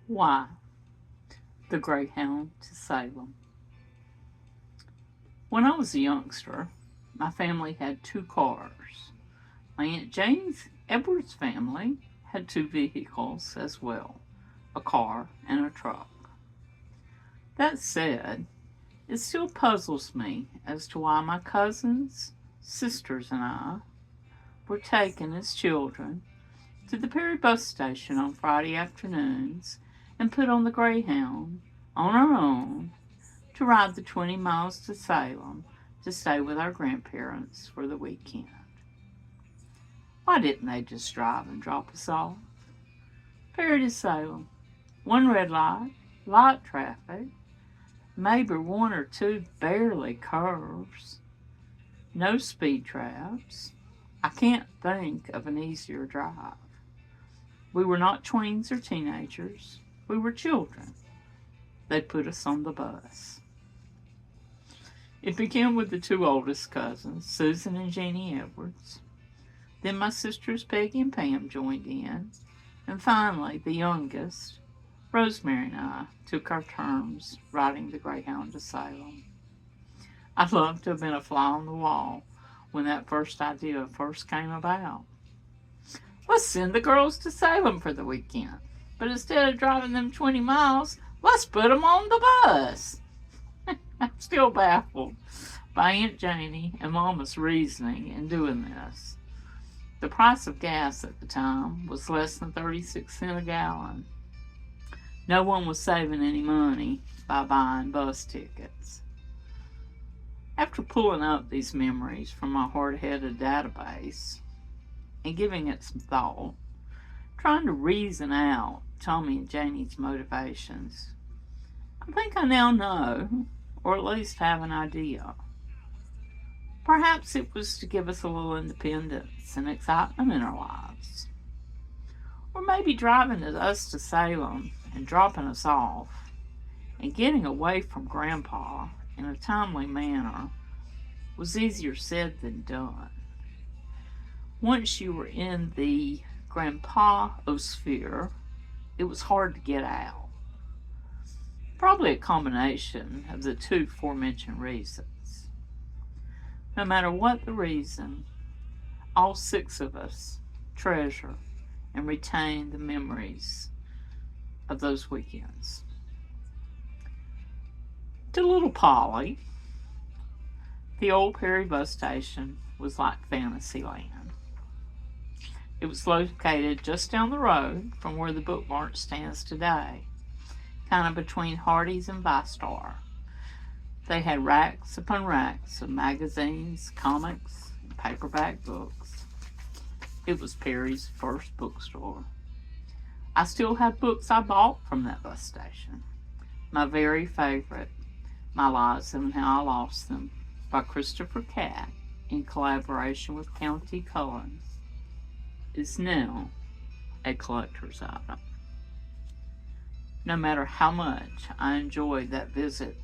Why? The Greyhound to Salem. When I was a youngster, my family had 2 cars. My Aunt Janie Edward's family had 2 vehicles as well, a car and a truck. That said, it still puzzles me as to why my cousins, sisters, and I were taken as children to the Perry bus station on Friday afternoons and put on the Greyhound on our own to ride the 20 miles to Salem to stay with our grandparents for the weekend. Why didn't they just drive and drop us off? Perry to Salem, 1 red light, light traffic, maybe 1 or 2 barely curves, no speed traps. I can't think of an easier drive. We were not tweens or teenagers. We were children. They put us on the bus. It began with the 2 oldest cousins, Susan and Janie Edwards. Then my sisters Peggy and Pam joined in. And finally, the youngest, Rosemary, and I took our turns riding the Greyhound to Salem. I'd love to have been a fly on the wall when that first idea first came about. Let's send the girls to Salem for the weekend, but instead of driving them 20 miles, let's put them on the bus. I'm still baffled by Aunt Janie and Mama's reasoning in doing this. The price of gas at the time was less than 36 cents a gallon. No one was saving any money by buying bus tickets. After pulling up these memories from my hard-headed database and giving it some thought, trying to reason out Tommy and Janie's motivations, I think I now know, or at least have an idea. Perhaps it was to give us a little independence and excitement in our lives. Or maybe driving us to Salem and dropping us off and getting away from Grandpa in a timely manner was easier said than done. Once you were in the Grandpa-osphere, it was hard to get out. Probably a combination of the 2 aforementioned reasons. No matter what the reason, all 6 of us treasure and retain the memories of those weekends. To little Polly, the old Perry bus station was like Fantasyland. It was located just down the road from where the Book Mart stands today, kind of between Hardee's and Vistar. They had racks upon racks of magazines, comics, and paperback books. It was Perry's first bookstore. I still have books I bought from that bus station. My very favorite, My Lives and How I Lost Them, by Christopher Catt, in collaboration with County Cullen, is now a collector's item. No matter how much I enjoyed that visit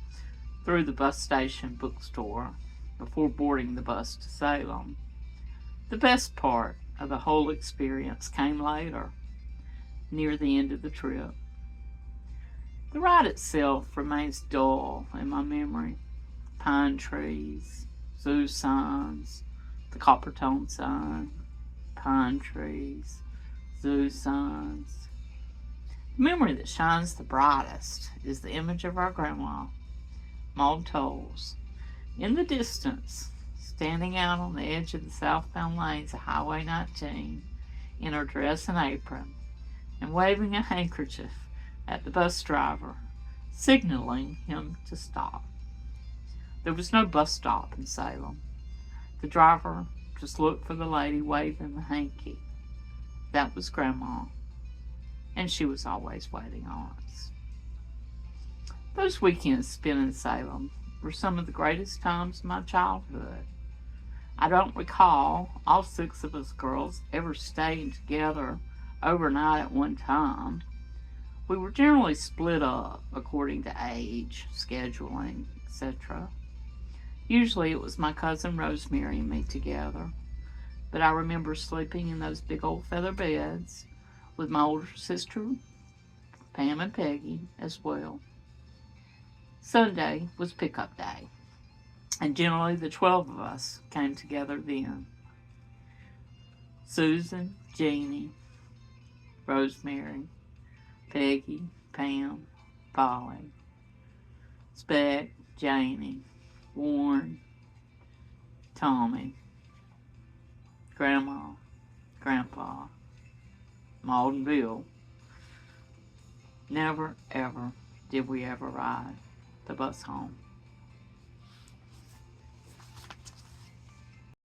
through the bus station bookstore before boarding the bus to Salem, the best part of the whole experience came later, near the end of the trip. The ride itself remains dull in my memory. Pine trees, zoo signs, the copper tone sign, pine trees, zoo signs. The memory that shines the brightest is the image of our grandma, Maud Tolles, in the distance, standing out on the edge of the southbound lanes of Highway 19 in her dress and apron, and waving a handkerchief at the bus driver, signaling him to stop. There was no bus stop in Salem. The driver just looked for the lady waving the hanky. That was Grandma, and she was always waiting on us. Those weekends spent in Salem were some of the greatest times of my childhood. I don't recall all 6 of us girls ever staying together overnight at one time. We were generally split up according to age, scheduling, etc. Usually it was my cousin Rosemary and me together, but I remember sleeping in those big old feather beds with my older sister, Pam and Peggy, as well. Sunday was pickup day, and generally the 12 of us came together then. Susan, Jeannie, Rosemary, Peggy, Pam, Polly, Speck, Janie, Warren, Tommy, Grandma, Grandpa, Maud and Bill. Never, ever did we ever ride the bus home.